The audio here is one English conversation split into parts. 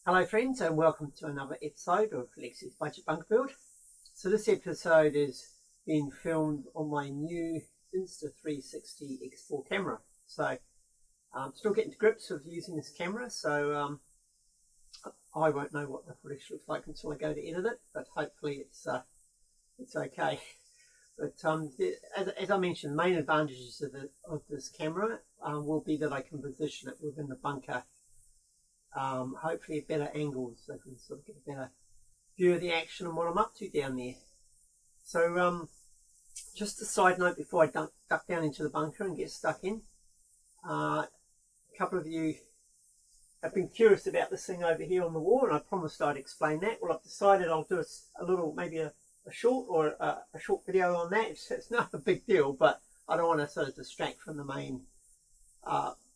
Hello friends, and welcome to another episode of Lexi's Budget Bunker Build. So this episode is being filmed on my new Insta360 X4 camera. So I'm still getting to grips with using this camera, so I won't know what the footage looks like until I go to edit it, but hopefully it's okay. But as I mentioned, the main advantages of this camera will be that I can position it within the bunker. Hopefully at better angles, so I can sort of get a better view of the action and what I'm up to down there. So just a side note before I duck down into the bunker and get stuck in. A couple of you have been curious about this thing over here on the wall, and I promised I'd explain that. Well, I've decided I'll do a little, maybe a short or a short video on that. It's not a big deal, but I don't want to sort of distract from the main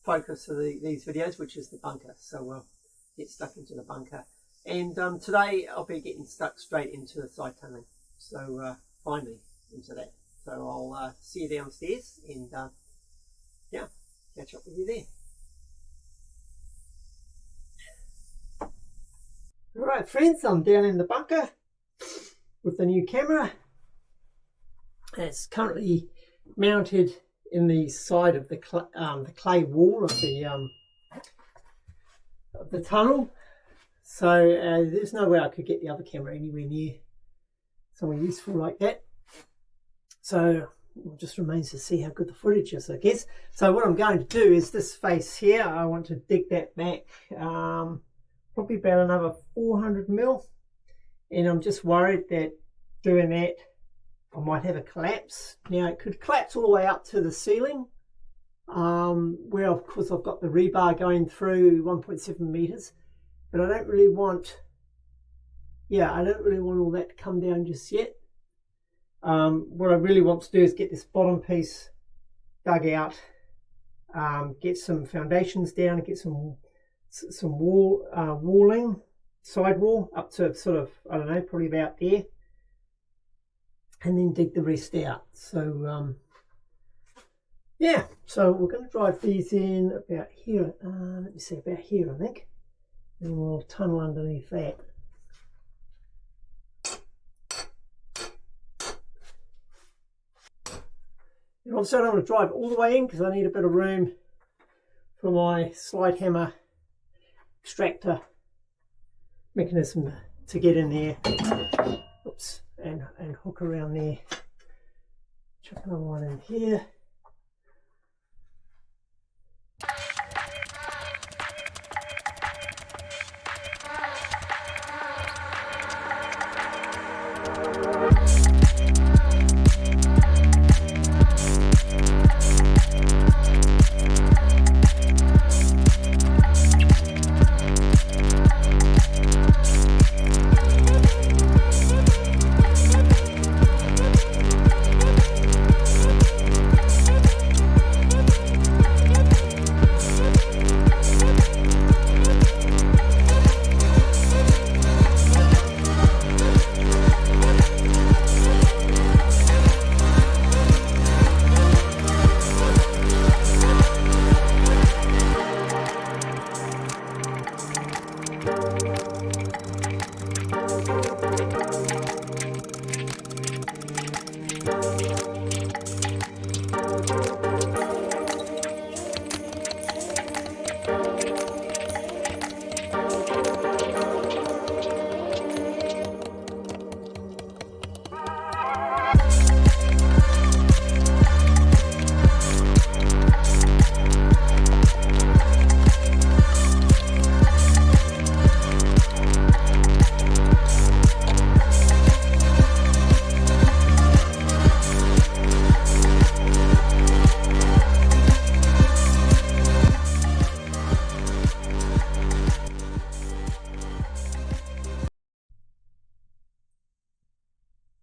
focus of these videos, which is the bunker. So we'll get stuck into the bunker, and today I'll be getting stuck straight into the side tunneling, so finally into that. So I'll see you downstairs, and yeah, catch up with you there. Alright friends, I'm down in the bunker with the new camera. It's currently mounted in the side of the clay wall of the tunnel, so there's no way I could get the other camera anywhere near somewhere useful like that. So it just remains to see how good the footage is, I guess. So what I'm going to do is this face here, I want to dig that back probably about another 400 mil, and I'm just worried that doing that I might have a collapse. Now it could collapse all the way up to the ceiling, where of course I've got the rebar going through 1.7 meters, but I don't really want all that to come down just yet. What I really want to do is get this bottom piece dug out, get some foundations down, get some walling, sidewall up to sort of, I don't know, probably about there, and then dig the rest out. So yeah, so we're going to drive these in about here, let me see, about here I think, and we'll tunnel underneath that. And also I don't want to drive all the way in because I need a bit of room for my slide hammer extractor mechanism to get in there. Oops, and hook around there. Chuck another one in here.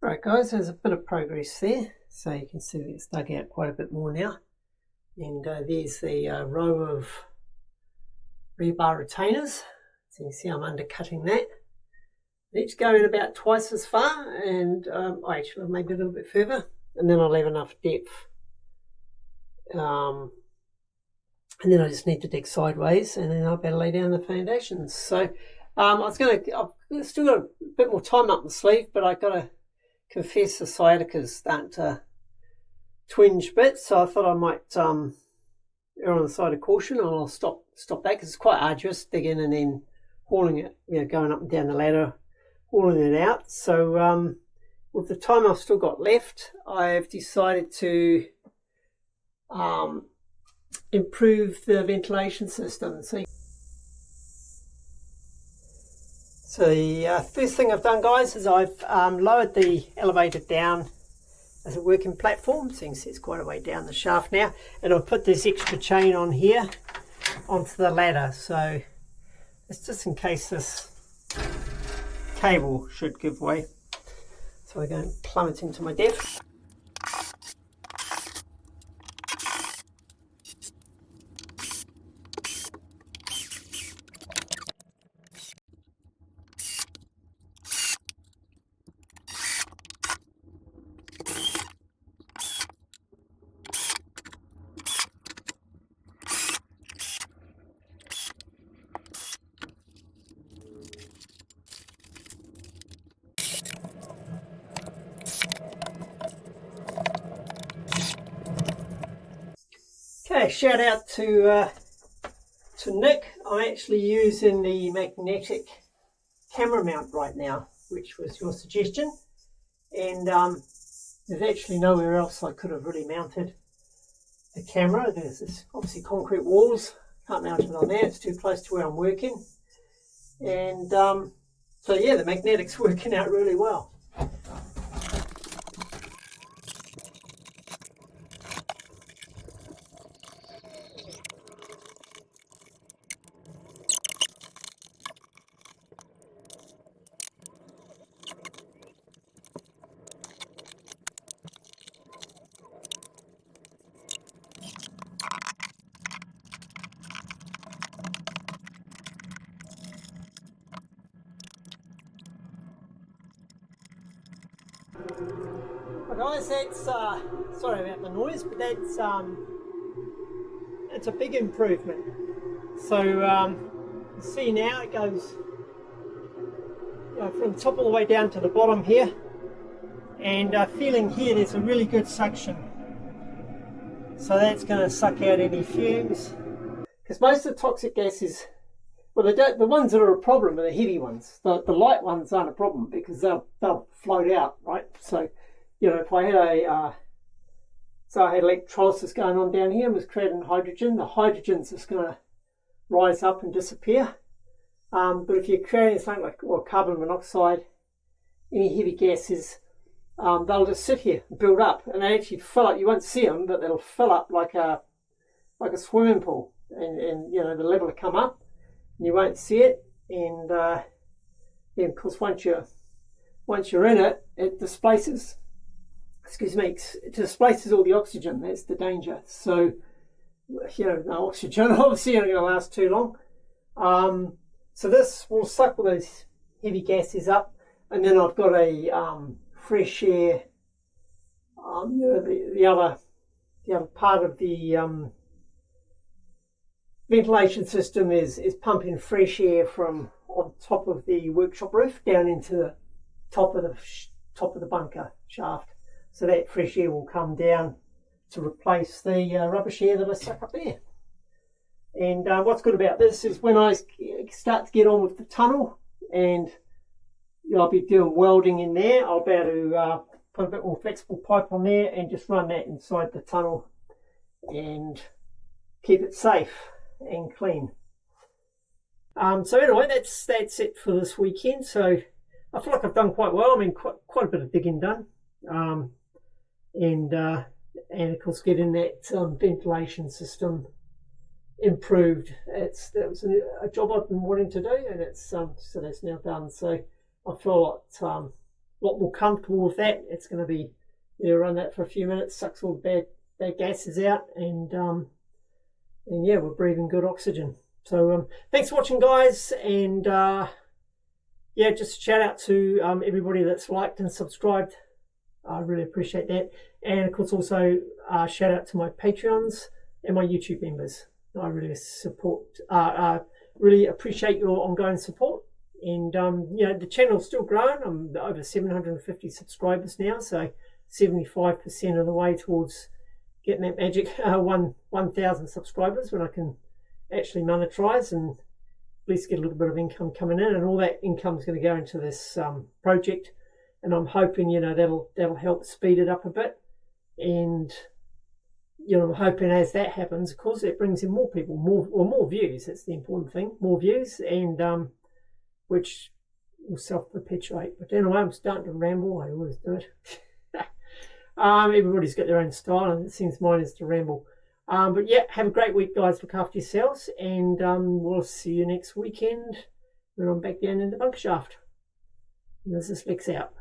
Right guys, there's a bit of progress there, so you can see that it's dug out quite a bit more now, and there's the row of rebar retainers, so you can see I'm undercutting that. Each going about twice as far, and actually maybe a little bit further, and then I'll have enough depth, and then I just need to dig sideways, and then I'll better lay down the foundations. So I've still got a bit more time up my sleeve, but I've got to confess the sciatica's starting to twinge a bit, so I thought I might err on the side of caution, and I'll stop that because it's quite arduous digging and then hauling it, going up and down the ladder, hauling it out. So with the time I've still got left, I've decided to improve the ventilation system. So the first thing I've done, guys, is I've lowered the elevator down as a working platform. So you can see it's quite a way down the shaft now, and I've put this extra chain on here onto the ladder, so it's just in case this cable should give way. So we're going to plummet into my depth. Okay, shout out to Nick. I'm actually using the magnetic camera mount right now, which was your suggestion, and there's actually nowhere else I could have really mounted the camera. There's this obviously concrete walls, can't mount it on there, it's too close to where I'm working, and so yeah, the magnetic's working out really well. Well guys, that's sorry about the noise, but that's it's a big improvement. So you see now it goes from the top all the way down to the bottom here, and feeling here there's a really good suction, so that's going to suck out any fumes, because most of the toxic gases, well, the ones that are a problem are the heavy ones. The light ones aren't a problem because they'll float out, right? So if I had I had electrolysis going on down here and was creating hydrogen, the hydrogen's just going to rise up and disappear. But if you're creating something like carbon monoxide, any heavy gases, they'll just sit here and build up, and they actually fill up. You won't see them, but they'll fill up like a swimming pool, and the level will come up, and you won't see it. And then of course once you're in it, it displaces. It displaces all the oxygen. That's the danger. So, no oxygen obviously isn't going to last too long. So this will suck all those heavy gases up, and then I've got a fresh air. The other part of the ventilation system is pumping fresh air from on top of the workshop roof down into the top of the bunker shaft. So that fresh air will come down to replace the rubbish air that I suck up there. And what's good about this is when I start to get on with the tunnel, and I'll be doing welding in there, I'll be able to put a bit more flexible pipe on there and just run that inside the tunnel and keep it safe and clean. So anyway, that's it for this weekend. So I feel like I've done quite well. I mean, quite a bit of digging done. And of course getting that ventilation system improved. That was a job I've been wanting to do, and it's so that's now done. So I feel a lot more comfortable with that. It's going to be run that for a few minutes, sucks all the bad gases out, and yeah, we're breathing good oxygen. So thanks for watching, guys, and yeah, just a shout out to everybody that's liked and subscribed. I really appreciate that. And of course also shout out to my Patreons and my YouTube members. I really really appreciate your ongoing support, And you know, the channel's still growing. I'm over 750 subscribers now, so 75% of the way towards getting that magic 1,000 subscribers when I can actually monetize and at least get a little bit of income coming in, and all that income is going to go into this project. And I'm hoping, you know, that'll help speed it up a bit. And you know, I'm hoping as that happens, of course, it brings in more people, more views. That's the important thing, more views, and which will self-perpetuate. But anyway, I'm starting to ramble. I always do it. Everybody's got their own style, and it seems mine is to ramble. But yeah, have a great week, guys. Look after yourselves, and we'll see you next weekend when I'm back down in the bunk shaft. And this is Lex out.